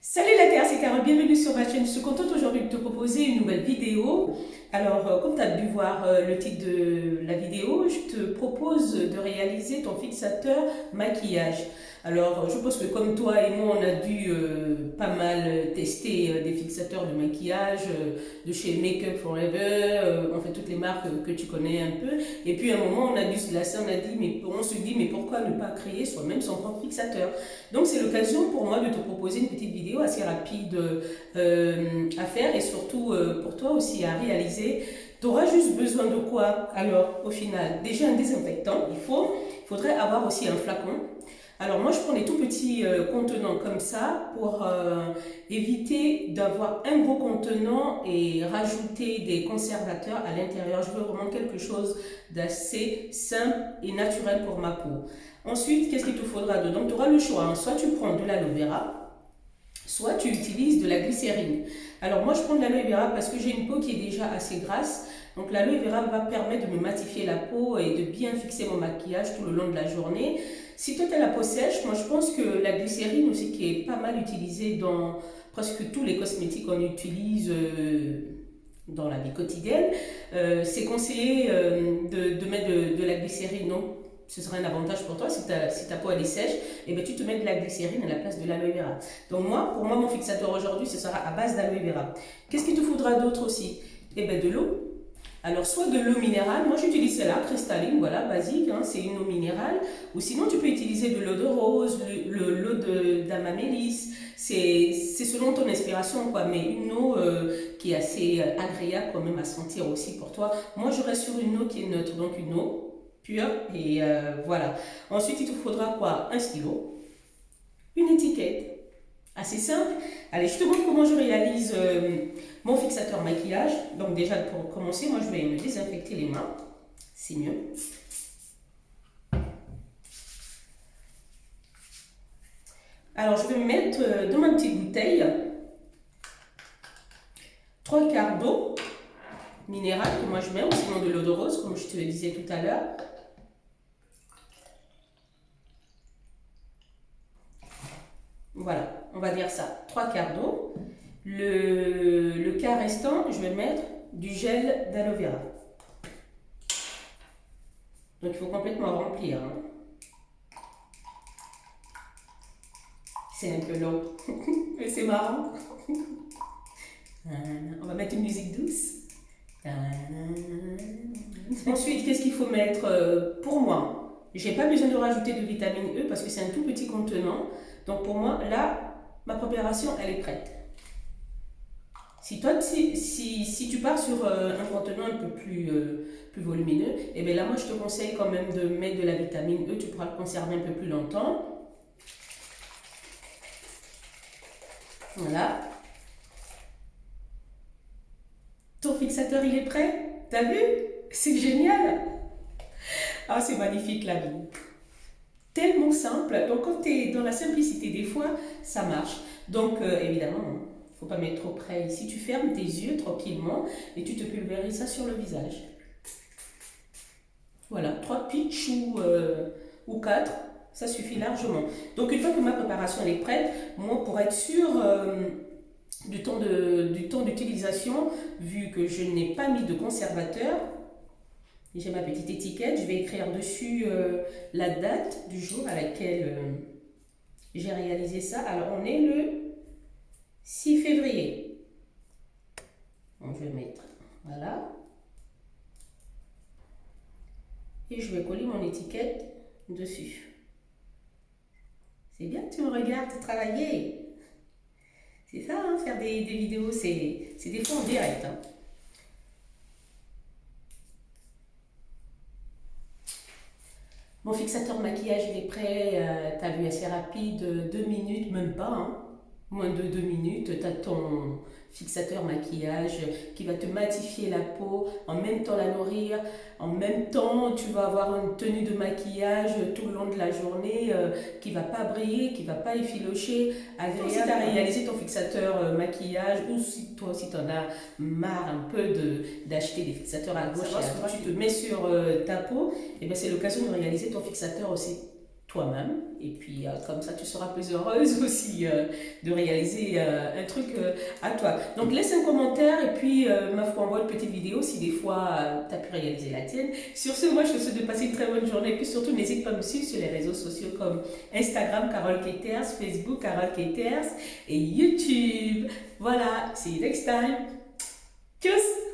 Salut la Terre, c'est Carole, bienvenue sur ma chaîne. Je suis contente aujourd'hui de te proposer une nouvelle vidéo. Alors, comme tu as pu voir le titre de la vidéo, je te propose de réaliser ton fixateur maquillage. Alors, je pense que comme toi et moi, on a dû pas mal tester des fixateurs de maquillage de chez Make Up Forever, en fait toutes les marques que tu connais un peu. Et puis à un moment, on a dû se lasser, on se dit, mais pourquoi ne pas créer soi-même son propre fixateur? Donc c'est l'occasion pour moi de te proposer une petite vidéo assez rapide à faire et surtout pour toi aussi à réaliser. Tu auras juste besoin de quoi? Alors au final, déjà un désinfectant, il faudrait avoir aussi un flacon. Alors moi je prends des tout petits contenants comme ça pour éviter d'avoir un gros contenant et rajouter des conservateurs à l'intérieur. Je veux vraiment quelque chose d'assez simple et naturel pour ma peau. Ensuite, qu'est-ce qu'il te faudra dedans? Tu auras le choix, hein. Soit tu prends de l'aloe vera, soit tu utilises de la glycérine. Alors moi je prends de l'aloe vera parce que j'ai une peau qui est déjà assez grasse. Donc l'aloe vera va permettre de me matifier la peau et de bien fixer mon maquillage tout le long de la journée. Si toi tu as la peau sèche, moi je pense que la glycérine aussi qui est pas mal utilisée dans presque tous les cosmétiques qu'on utilise dans la vie quotidienne, c'est conseillé de mettre de la glycérine. Non, ce serait un avantage pour toi si ta peau elle est sèche, et ben tu te mets de la glycérine à la place de l'aloe vera. Donc moi, pour moi, mon fixateur aujourd'hui, ce sera à base d'aloe vera. Qu'est-ce qu'il te faudra d'autre aussi? Et ben de l'eau. Alors soit de l'eau minérale, moi j'utilise celle-là, cristalline, voilà, basique, hein, c'est une eau minérale. Ou sinon tu peux utiliser de l'eau de rose, l'eau d'amamélis. C'est selon ton inspiration, quoi, mais une eau qui est assez agréable quand même à sentir aussi pour toi. Moi je reste sur une eau qui est neutre, donc une eau pure, et voilà. Ensuite il te faudra quoi? Un stylo, une étiquette. Assez simple. Allez, je te montre comment je réalise mon fixateur maquillage. Donc déjà, pour commencer, moi, je vais me désinfecter les mains. C'est mieux. Alors, je vais me mettre dans ma petite bouteille 3 quarts d'eau minérale que moi je mets, ou sinon de l'eau de rose, comme je te le disais tout à l'heure. Voilà, on va dire ça. 3 quarts d'eau. Le quart restant, je vais mettre du gel d'aloe vera. Donc il faut complètement remplir, hein. C'est un peu long, mais c'est marrant. On va mettre une musique douce. Ensuite, qu'est-ce qu'il faut mettre pour moi? J'ai pas besoin de rajouter de vitamine E parce que c'est un tout petit contenant. Donc pour moi, là, ma préparation, elle est prête. Si tu pars sur un contenant un peu plus volumineux, et bien là, moi, je te conseille quand même de mettre de la vitamine E. Tu pourras le conserver un peu plus longtemps. Voilà. Ton fixateur, il est prêt? T'as vu? C'est génial! Ah, c'est magnifique la vie. Tellement simple. Donc, quand tu es dans la simplicité, des fois, ça marche. Donc, évidemment, il ne faut pas mettre trop près ici. Tu fermes tes yeux tranquillement et tu te pulvérises ça sur le visage. Voilà, 3 pitchs ou 4, ça suffit largement. Donc, une fois que ma préparation est prête, moi, pour être sûr du temps d'utilisation, vu que je n'ai pas mis de conservateur, j'ai ma petite étiquette, je vais écrire dessus la date du jour à laquelle j'ai réalisé ça. Alors on est le 6 février. Donc je vais mettre, voilà. Et je vais coller mon étiquette dessus. C'est bien que tu me regardes travailler. C'est ça, hein, faire des vidéos, c'est des fois en direct, hein. Mon fixateur maquillage, il est prêt. T'as vu, assez rapide, 2 minutes, même pas, hein. Moins de 2 minutes, t'as ton fixateur maquillage qui va te matifier la peau, en même temps la nourrir, en même temps tu vas avoir une tenue de maquillage tout le long de la journée qui va pas briller, qui va pas effilocher, agréable. Si tu as réalisé ton fixateur maquillage, ou si toi aussi tu en as marre un peu d'acheter des fixateurs à gauche et à droite, tu te mets sur ta peau, et ben c'est l'occasion de réaliser ton fixateur aussi. toi-même. Et puis, comme ça, tu seras plus heureuse aussi de réaliser un truc à toi. Donc, laisse un commentaire et puis, ma foi, envoie une petite vidéo si des fois, tu as pu réaliser la tienne. Sur ce, moi, je te souhaite de passer une très bonne journée. Et puis, surtout, n'hésite pas à me suivre sur les réseaux sociaux comme Instagram, Carole Keters, Facebook, Carole Keters et YouTube. Voilà, see you next time. Tchuss!